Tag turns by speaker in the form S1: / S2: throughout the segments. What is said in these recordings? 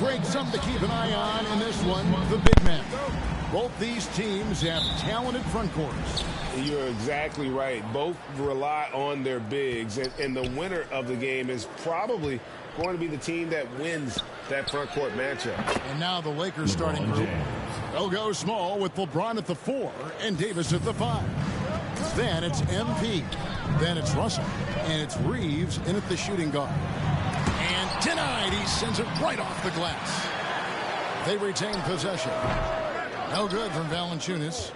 S1: Greg, something to keep an eye on in this one, the big men. Both these teams have talented front courts.
S2: You're exactly right. Both rely on their bigs, and the winner of the game is probably going to be the team that wins that front court matchup.
S1: And now the Lakers starting group. They'll go small with LeBron at the 4 and Davis at the 5. Then it's MP. Then it's Russell. And it's Reeves in at the shooting guard. And denied. He sends it right off the glass. They retain possession. No good from Valanciunas.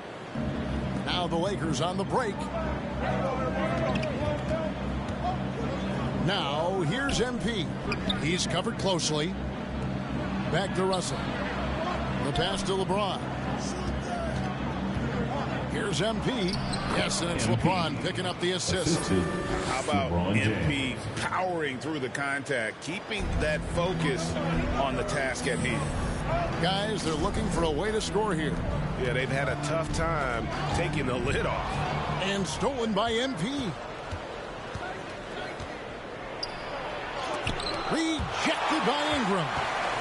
S1: Now the Lakers on the break. Now here's MP. He's covered closely. Back to Russell. The pass to LeBron. Here's MP. Yes, and it's LeBron picking up the assist.
S2: How about MP powering through the contact, keeping that focus on the task at hand?
S1: Guys, they're looking for a way to score here.
S2: Yeah, they've had a tough time taking the lid off.
S1: And stolen by MP. Rejected by Ingram.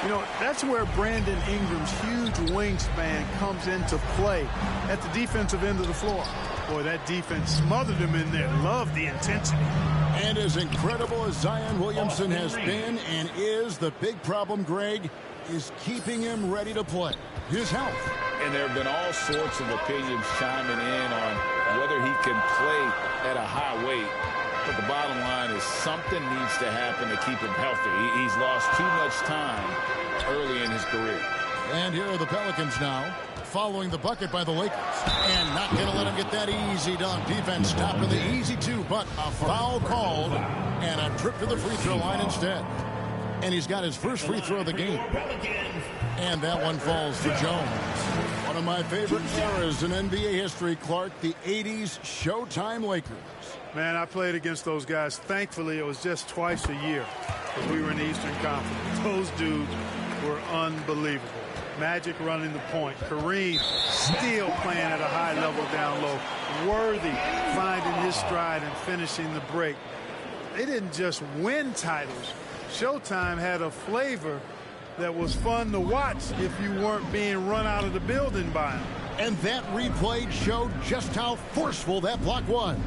S3: You know, that's where Brandon Ingram's huge wingspan comes into play at the defensive end of the floor. Boy, that defense smothered him in there. Love the intensity.
S1: And as incredible as Zion Williamson has been and is, the big problem, Greg, is keeping him ready to play. His health.
S4: And there have been all sorts of opinions chiming in on whether he can play at a high weight. But the bottom line is something needs to happen to keep him healthy. He's lost too much time early in his career.
S1: And here are the Pelicans now, following the bucket by the Lakers. And not going to let him get that easy dunk. Defense stopped with the easy 2, but a foul called and a trip to the free throw line instead. And he's got his first free throw of the game. And that one falls for Jones. One of my favorite eras in NBA history, Clark, the 80s Showtime Lakers.
S3: Man, I played against those guys. Thankfully, it was just twice a year because we were in the Eastern Conference. Those dudes were unbelievable. Magic running the point. Kareem still playing at a high level down low. Worthy finding his stride and finishing the break. They didn't just win titles. Showtime had a flavor that was fun to watch if you weren't being run out of the building by them.
S1: And that replay showed just how forceful that block was.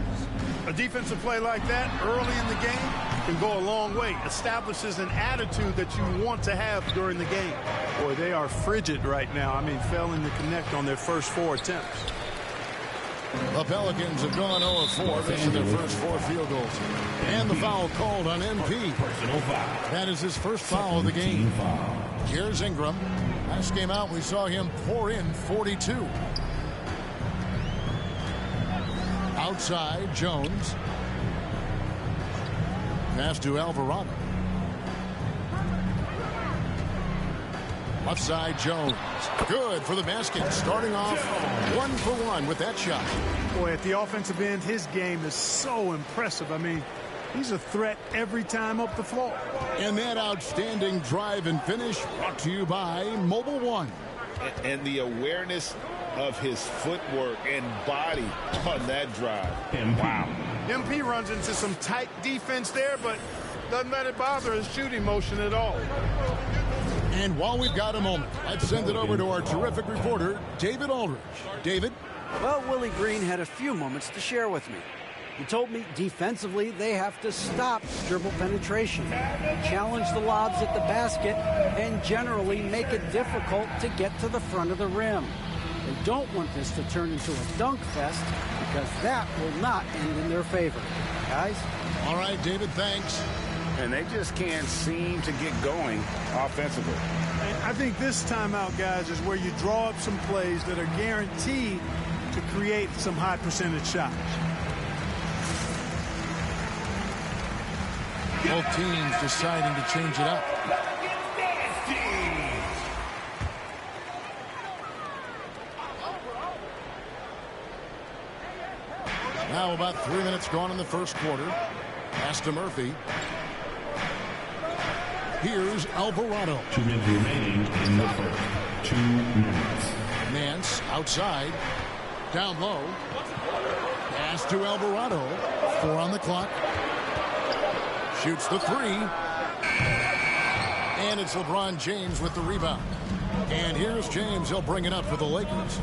S3: A defensive play like that early in the game can go a long way. Establishes an attitude that you want to have during the game. Boy, they are frigid right now. I mean, failing to connect on their first 4 attempts.
S1: The Pelicans have gone 0-4. This is their first 4 field goals. And the foul called on MP. That is his first foul of the game. Here's Ingram. Last game out, we saw him pour in 42. Outside, Jones. Pass to Alvarado. Left side, Jones. Good for the basket. Starting off 1-for-1 with that shot.
S3: Boy, at the offensive end, his game is so impressive. I mean, he's a threat every time up the floor.
S1: And that outstanding drive and finish brought to you by Mobile One.
S4: And the awareness of his footwork and body on that drive. Wow.
S3: MP runs into some tight defense there, but doesn't let it bother his shooting motion at all.
S1: And while we've got a moment, let's send it over to our terrific reporter, David Aldridge. David?
S5: Well, Willie Green had a few moments to share with me. He told me defensively they have to stop dribble penetration, challenge the lobs at the basket, and generally make it difficult to get to the front of the rim. They don't want this to turn into a dunk fest because that will not end in their favor. Guys?
S1: All right, David, thanks.
S4: And they just can't seem to get going offensively.
S3: And I think this timeout, guys, is where you draw up some plays that are guaranteed to create some high percentage shots.
S1: Both teams deciding to change it up. Now about 3 minutes gone in the first quarter. Pass to Murphy. Here's Alvarado.
S6: 2 minutes remaining in the first. 2 minutes.
S1: Nance outside. Down low. Pass to Alvarado. 4 on the clock. Shoots the 3. And it's LeBron James with the rebound. And here's James. He'll bring it up for the Lakers.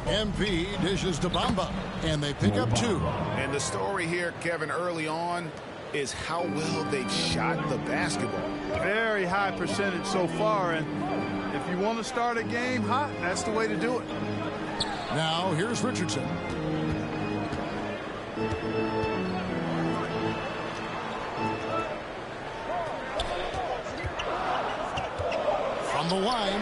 S1: MP dishes to Bamba, and they pick up 2.
S4: And the story here, Kevin, early on is how well they shot the basketball.
S3: Very high percentage so far, and if you want to start a game hot, that's the way to do it.
S1: Now here's Richardson. From the line.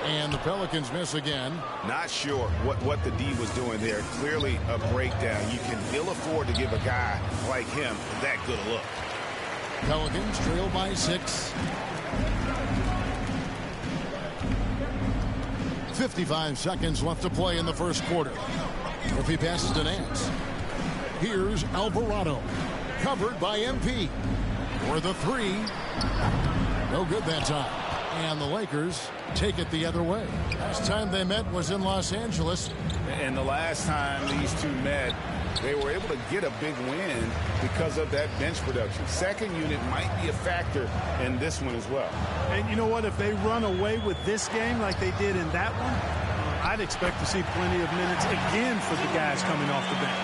S1: And the Pelicans miss again.
S4: Not sure what the D was doing there. Clearly a breakdown. You can ill afford to give a guy like him that good a look.
S1: Pelicans trail by 6. 55 seconds left to play in the first quarter. If he passes to Nance. Here's Alvarado. Covered by MP. For the 3. No good that time. And the Lakers take it the other way. Last time they met was in Los Angeles.
S4: And the last time these two met, they were able to get a big win because of that bench production. Second unit might be a factor in this one as well.
S3: And you know what? If they run away with this game like they did in that one, I'd expect to see plenty of minutes again for the guys coming off the bench.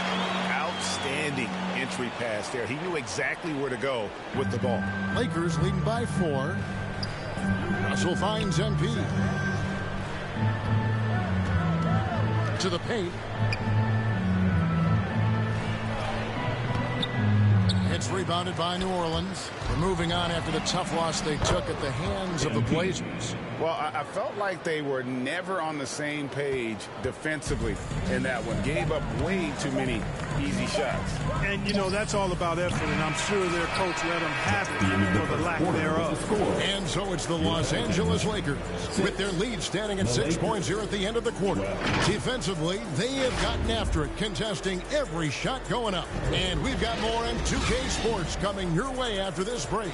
S4: Outstanding entry pass there. He knew exactly where to go with the ball.
S1: Lakers leading by 4. Russell finds MP. To the paint. It's rebounded by New Orleans. We're moving on after the tough loss they took at the hands of the Blazers.
S4: Well, I felt like they were never on the same page defensively in that one. Gave up way too many easy shots.
S3: And, you know, that's all about effort, and I'm sure their coach let them have it for the lack thereof.
S1: And so it's the Los Angeles Lakers with their lead standing at 6 points here at the end of the quarter. Defensively, they have gotten after it, contesting every shot going up. And we've got more on 2K Sports coming your way after this break.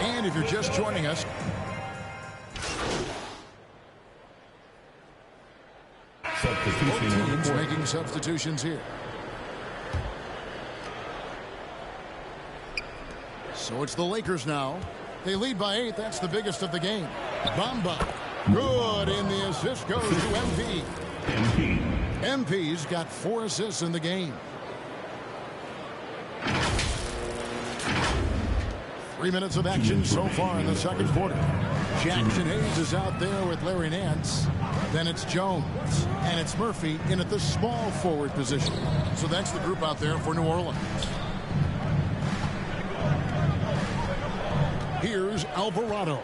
S1: And if you're just joining us, both teams making substitutions here. So it's the Lakers now. They lead by 8. That's the biggest of the game. Bamba. Good, and the assist goes to MP. MP's got 4 assists in the game. 3 minutes of action so far in the second quarter. Jackson Hayes is out there with Larry Nance. Then it's Jones. And it's Murphy in at the small forward position. So that's the group out there for New Orleans. Here's Alvarado.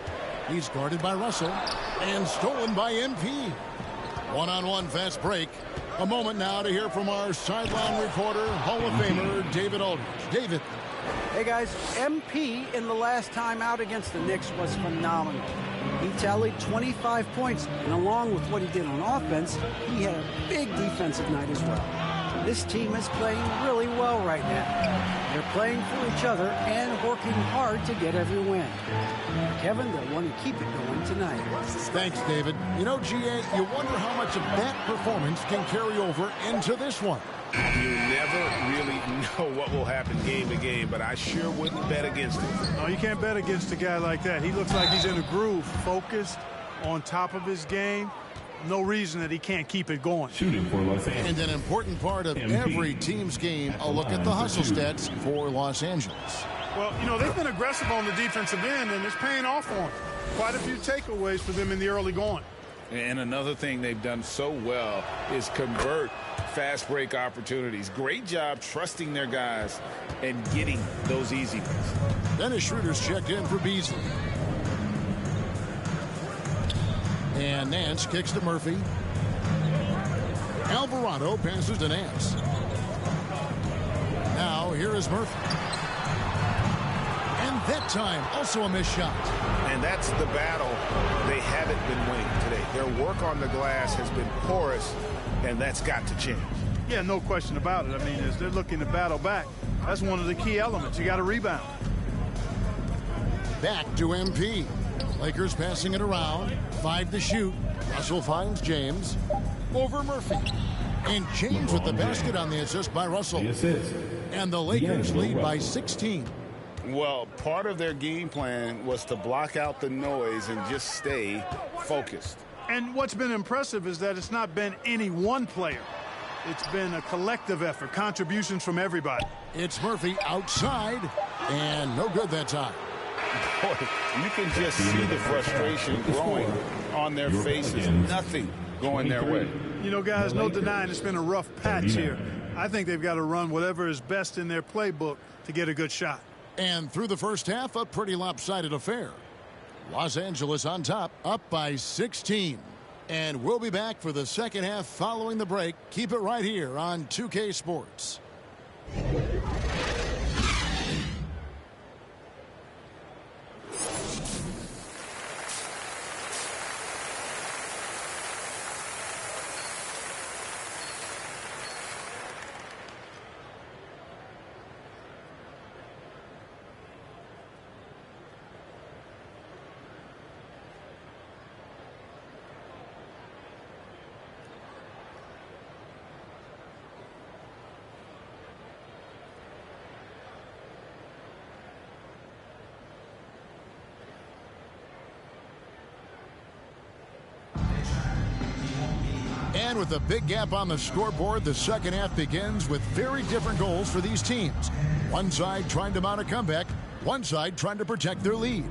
S1: He's guarded by Russell. And stolen by MP. One-on-one fast break. A moment now to hear from our sideline reporter, Hall of Famer David Aldridge. David.
S5: Hey guys, MP in the last time out against the Knicks was phenomenal. He tallied 25 points, and along with what he did on offense, he had a big defensive night as well. This team is playing really well right now. They're playing for each other and working hard to get every win. Kevin, they'll want to keep it going tonight.
S1: Thanks, David. You know, GA, you wonder how much of that performance can carry over into this one.
S2: You never really know what will happen game to game, but I sure wouldn't bet against it.
S3: No, you can't bet against a guy like that. He looks like he's in a groove, focused, on top of his game. No reason that he can't keep it going.
S6: Shooting for Los Angeles.
S1: And an important part of every team's game, a look at the hustle stats for Los Angeles.
S3: Well, you know, they've been aggressive on the defensive end, and it's paying off for them. Quite a few takeaways for them in the early going.
S4: And another thing they've done so well is convert fast break opportunities. Great job trusting their guys and getting those easy ones.
S1: Dennis Schroeder's checked in for Beasley. And Nance kicks to Murphy. Alvarado passes to Nance. Now here is Murphy. And that time also a missed shot.
S2: And that's the battle they haven't been winning today. Their work on the glass has been porous, and that's got to change.
S3: Yeah, no question about it. I mean, as they're looking to battle back, that's one of the key elements. You got to rebound.
S1: Back to MP. Lakers passing it around. 5 to shoot. Russell finds James. Over Murphy. And James with the basket on the assist by Russell. And the Lakers lead by 16.
S4: Well, part of their game plan was to block out the noise and just stay focused.
S3: And what's been impressive is that it's not been any one player. It's been a collective effort, contributions from everybody.
S1: It's Murphy outside, and no good that time.
S4: Boy, you can just see the frustration growing on their faces. Nothing going their way.
S3: You know, guys, no denying it's been a rough patch here. I think they've got to run whatever is best in their playbook to get a good shot.
S1: And through the first half, a pretty lopsided affair. Los Angeles on top, up by 16. And we'll be back for the second half following the break. Keep it right here on 2K Sports. And with a big gap on the scoreboard, the second half begins with very different goals for these teams. One side trying to mount a comeback, one side trying to protect their lead.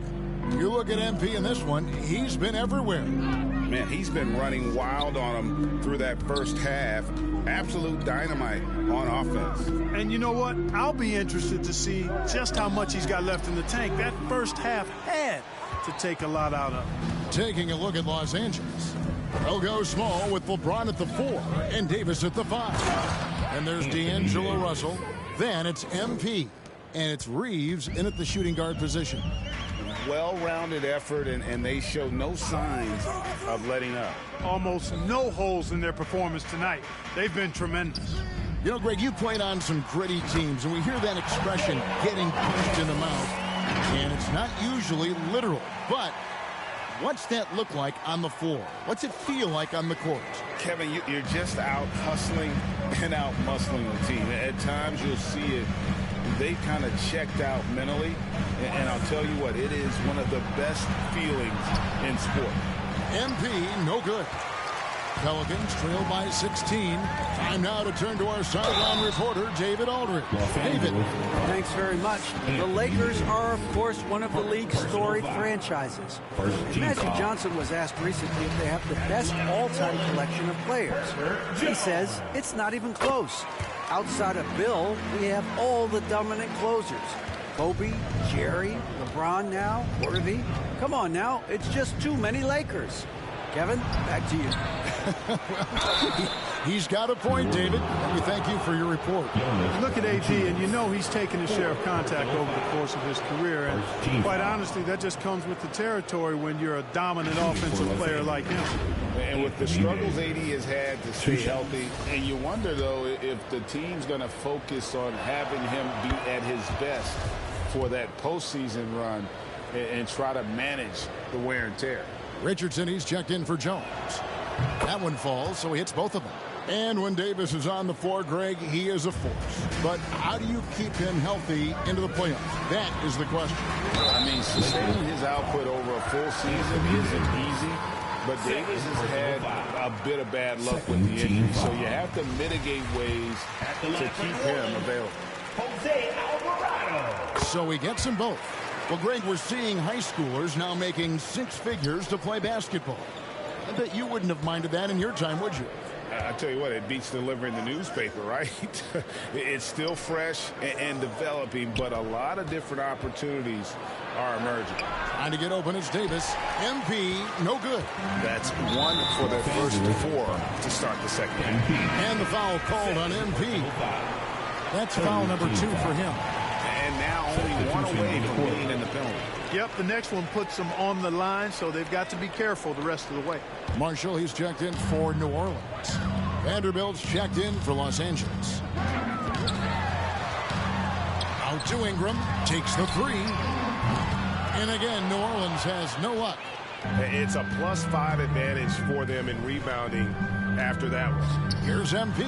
S1: You look at MP in this one, he's been everywhere.
S4: Man, he's been running wild on them through that first half. Absolute dynamite on offense.
S3: And you know what? I'll be interested to see just how much he's got left in the tank. That first half had to take a lot out of him.
S1: Taking a look at Los Angeles. They'll go small with LeBron at the 4 and Davis at the 5. And there's D'Angelo Russell. Then it's MP. And it's Reeves in at the shooting guard position.
S4: Well-rounded effort, and they show no signs of letting up.
S3: Almost no holes in their performance tonight. They've been tremendous.
S1: You know, Greg, you played on some gritty teams, and we hear that expression, getting punched in the mouth. And it's not usually literal, but what's that look like on the floor? What's it feel like on the court?
S4: Kevin, you're just out hustling and out muscling the team. At times you'll see it. They kind of checked out mentally, and I'll tell you what, it is one of the best feelings in sport.
S1: MP, no good. Pelicans trail by 16. Time now to turn to our sideline reporter, David Aldridge. David.
S5: Thanks very much. The Lakers are, of course, one of the league's storied franchises. And Magic Johnson was asked recently if they have the best all-time collection of players. He says it's not even close. Outside of Bill, we have all the dominant closers. Kobe, Jerry, LeBron now, Worthy. Come on now, it's just too many Lakers. Kevin, back to you.
S1: He's got a point, David. And we thank you for your report.
S3: Look at AD, and you know he's taken his share of contact over the course of his career. And quite honestly, that just comes with the territory when you're a dominant offensive player like him.
S4: And with the struggles AD has had to stay healthy, and you wonder, though, if the team's going to focus on having him be at his best for that postseason run and try to manage the wear and tear.
S1: Richardson, he's checked in for Jones. That one falls, so he hits both of them. And when Davis is on the floor, Greg, he is a force. But how do you keep him healthy into the playoffs? That is the question.
S4: I mean, sustaining his output over a full season isn't easy, but Davis has had a bit of bad luck with the injury, so you have to mitigate ways to keep him available.
S1: So he gets them both. Well, Greg, we're seeing high schoolers now making 6 figures to play basketball. I bet you wouldn't have minded that in your time, would you?
S4: I tell you what, it beats delivering the newspaper, right? It's still fresh and developing, but a lot of different opportunities are emerging.
S1: Trying to get open is Davis. MP, no good.
S4: That's 1 for their first 4 to start the second half.
S1: And the foul called on MP. That's foul number 2 for him.
S4: And now only 1 away from being in the penalty.
S3: Yep, the next one puts them on the line, so they've got to be careful the rest of the way.
S1: Marshall, he's checked in for New Orleans. Vanderbilt's checked in for Los Angeles. Out to Ingram. Takes the three. And again, New Orleans has no luck.
S2: It's a +5 advantage for them in rebounding after that one.
S1: Here's MP.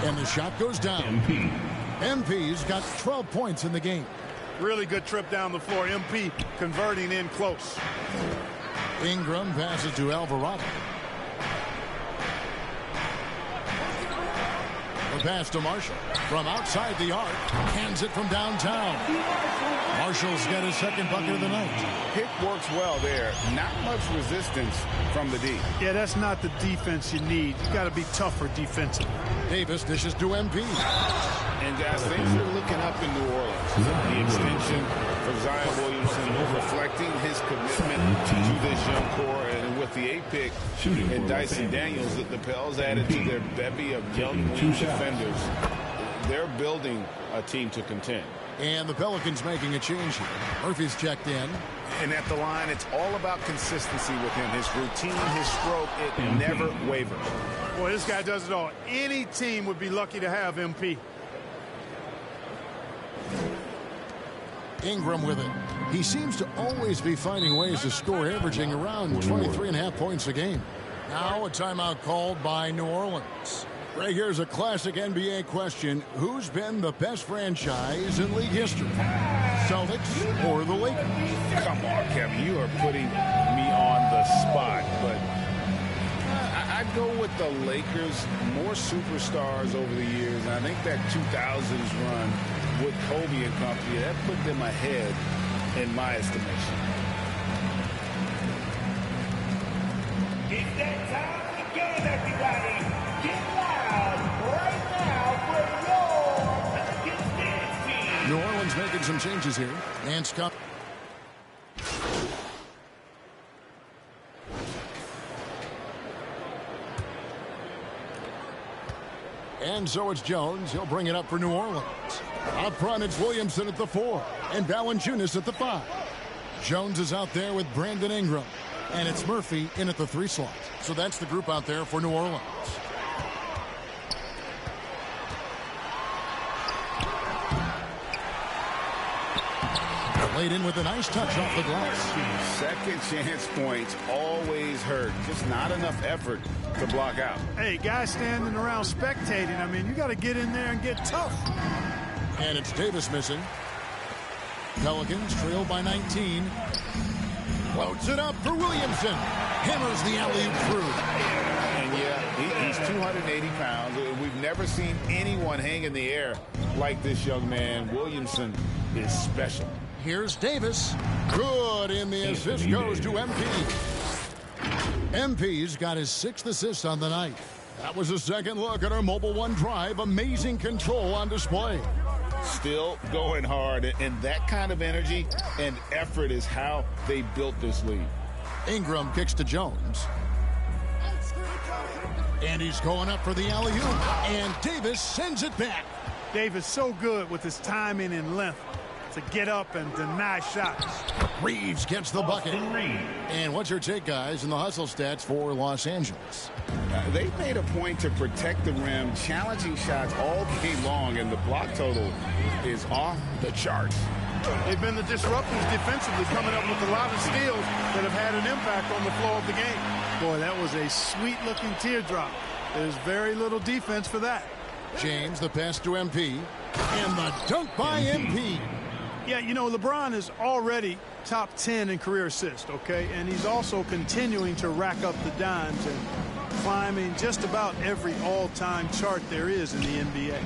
S1: And the shot goes down. MP's got 12 points in the game.
S3: Really good trip down the floor. MP converting in close.
S1: Ingram passes to Alvarado. The pass to Marshall. From outside the arc. Hands it from downtown. Marshall's got his second bucket of the night.
S4: Pick works well there. Not much resistance from the D.
S3: Yeah, that's not the defense you need. You got to be tougher defensively.
S1: Davis dishes to MP.
S4: And guys, things are looking up in New Orleans. The extension for Zion Williamson reflecting his commitment to this young core, and with the 8th pick and Dyson Daniels, the Pels added to their bevy of young wing defenders. They're building a team to contend.
S1: And the Pelicans making a change here. Murphy's checked in.
S7: And at the line, it's all about consistency with him. His routine, his stroke, it never wavers.
S3: Boy, this guy does it all. Any team would be lucky to have MP.
S1: Ingram with it. He seems to always be finding ways to score, averaging around 23.5 points a game. Now a timeout called by New Orleans. Right, here's a classic NBA question. Who's been the best franchise in league history? Celtics or the Lakers?
S4: Come on, Kevin. You are putting me on the spot, but I'd go with the Lakers. More superstars over the years. And I think that 2000s run with Kobe and company, that put them ahead in my estimation.
S8: It's that time of the game, everybody. Get loud right now for your Pelicans dance team.
S1: New Orleans making some changes here. Nance Cup. And so it's Jones. He'll bring it up for New Orleans. Up front, it's Williamson at the 4 and Valanciunas at the 5. Jones is out there with Brandon Ingram. And it's Murphy in at the 3 slot. So that's the group out there for New Orleans. Laid in with a nice touch off the glass.
S4: Second chance points always hurt. Just not enough effort to block out.
S3: Hey, guys standing around spectating. I mean, you got to get in there and get tough.
S1: And it's Davis missing. Pelicans trail by 19. Floats it up for Williamson. Hammers the alley-oop through.
S4: And yeah, he's 280 pounds. We've never seen anyone hang in the air like this young man. Williamson is special.
S1: Here's Davis. Good, and the assist goes to MP. MP's got his 6th assist on the night. That was a second look at our Mobile One drive. Amazing control on display.
S4: Still going hard, and that kind of energy and effort is how they built this league.
S1: Ingram kicks to Jones. And he's going up for the alley-oop, and Davis sends it back.
S3: Davis so good with his timing and length to get up and deny shots.
S1: Reeves gets the bucket. And what's your take, guys, in the hustle stats for Los Angeles?
S4: They've made a point to protect the rim, challenging shots all game long, and the block total is off the charts.
S3: They've been the disruptors defensively, coming up with a lot of steals that have had an impact on the flow of the game. Boy, that was a sweet-looking teardrop. There's very little defense for that.
S1: James, the pass to MP, and the dunk by MP.
S3: Yeah, you know, LeBron is already top 10 in career assists, okay? And he's also continuing to rack up the dimes and climbing just about every all-time chart there is in the NBA.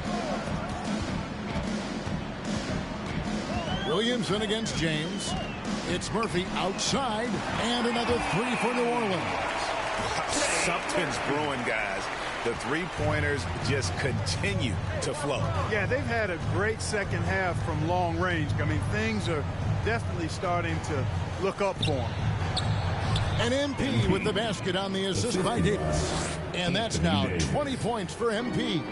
S1: Williamson against James. It's Murphy outside, and another 3 for New Orleans.
S7: Something's brewing, guys. The three-pointers just continue to flow.
S3: Yeah, they've had a great second half from long range. I mean, things are definitely starting to look up for them.
S1: And MP with the basket on the assist by Davis. And that's now 20 points for MP.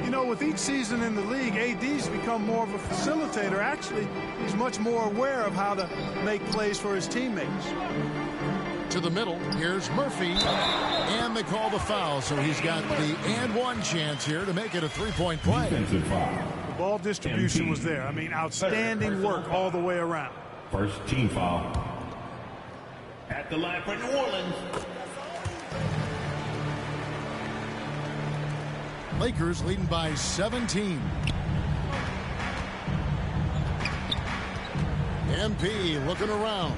S3: You know, with each season in the league, AD's become more of a facilitator. Actually, he's much more aware of how to make plays for his teammates.
S1: to the middle. Here's Murphy. And they call the foul, so he's got the and one chance here to make it a three-point play.
S6: Defensive foul.
S3: The ball distribution was there. I mean, outstanding work all the way around.
S6: First team foul.
S8: At the line for New Orleans.
S1: Lakers leading by 17. MP looking around.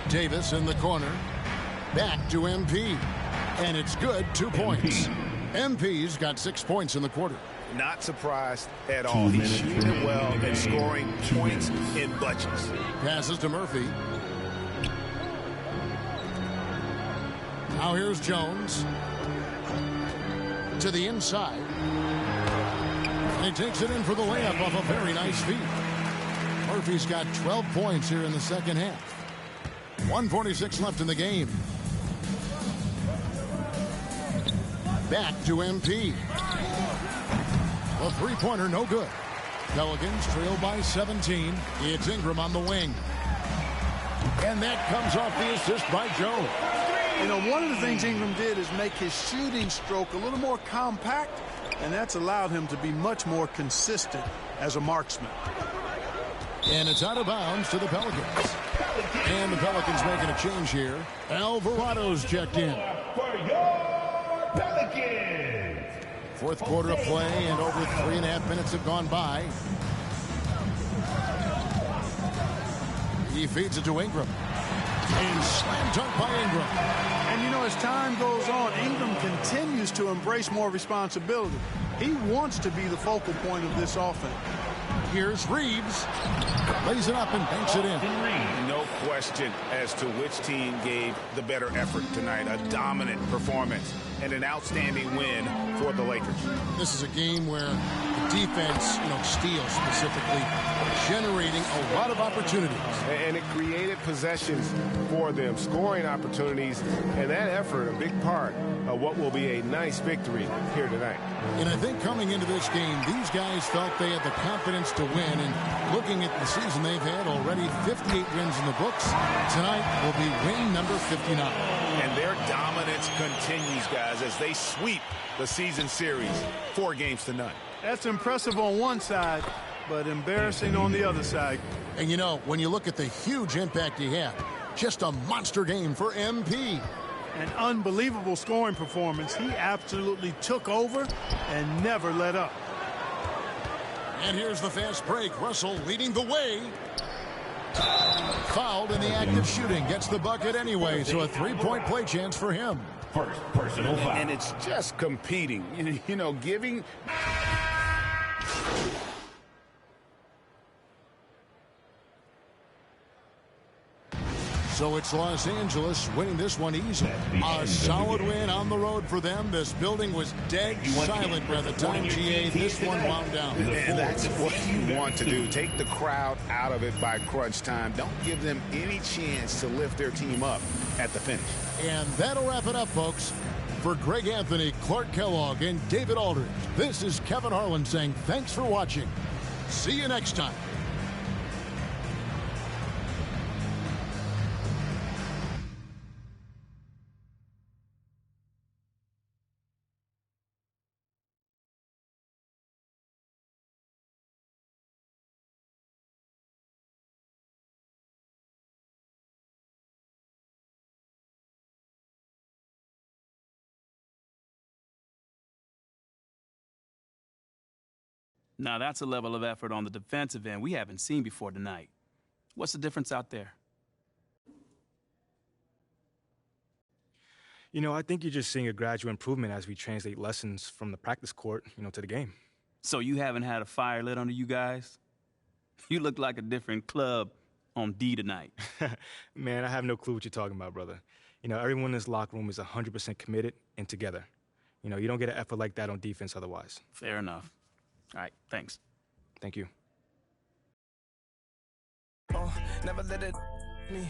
S1: Davis in the corner. Back to MP. And it's good, 2 points. MP's got 6 points in the quarter.
S7: Not surprised at all. He's shooting it well and scoring points in bunches.
S1: Passes to Murphy. Now here's Jones. To the inside. And he takes it in for the layup off a very nice feed. Murphy's got 12 points here in the second half. 1:46 left in the game. Back to MP. A three-pointer, no good. Pelicans trail by 17. It's Ingram on the wing. And that comes off the assist by Jones.
S3: You know, one of the things Ingram did is make his shooting stroke a little more compact, and that's allowed him to be much more consistent as a marksman.
S1: And it's out of bounds to the Pelicans. And the Pelicans making a change here. Alvarado's checked in.
S8: For your Pelicans.
S1: Fourth quarter of play, and over 3.5 minutes have gone by. He feeds it to Ingram. And slam dunk by Ingram.
S3: And, you know, as time goes on, Ingram continues to embrace more responsibility. He wants to be the focal point of this offense.
S1: Here's Reeves. Lays it up and banks it in.
S2: No question as to which team gave the better effort tonight. A dominant performance and an outstanding win for the Lakers.
S1: This is a game where the defense, steals specifically, generating a lot of opportunities.
S2: And it created possessions for them, scoring opportunities, and that effort a big part of what will be a nice victory here tonight.
S1: And I think coming into this game, these guys felt they had the confidence to win. And looking at the season they've had, already 58 wins in the books. Tonight will be win number 59.
S7: And their dominance continues, guys, as they sweep the season series 4-0.
S3: That's impressive on one side, but embarrassing on the other side.
S1: And when you look at the huge impact he had, just a monster game for MP.
S3: An unbelievable scoring performance. He absolutely took over and never let up.
S1: And here's the fast break. Russell leading the way. Fouled in the act of shooting. Gets the bucket anyway, so a three-point play chance for him.
S6: First personal foul.
S2: And it's just competing, giving.
S1: So it's Los Angeles winning this one easily. A solid win on the road for them. This building was dead silent by the time GA this one wound down.
S7: And that's what you want to do. Take the crowd out of it by crunch time. Don't give them any chance to lift their team up at the finish.
S1: And that'll wrap it up, folks. For Greg Anthony, Clark Kellogg, and David Aldridge, this is Kevin Harlan saying thanks for watching. See you next time.
S9: Now, that's a level of effort on the defensive end we haven't seen before tonight. What's the difference out there?
S10: I think you're just seeing a gradual improvement as we translate lessons from the practice court, to the game.
S9: So you haven't had a fire lit under you guys? You look like a different club on D tonight.
S10: Man, I have no clue what you're talking about, brother. Everyone in this locker room is 100% committed and together. You don't get an effort like that on defense otherwise.
S9: Fair enough. All right, thanks.
S10: Thank you.
S11: Never let it me.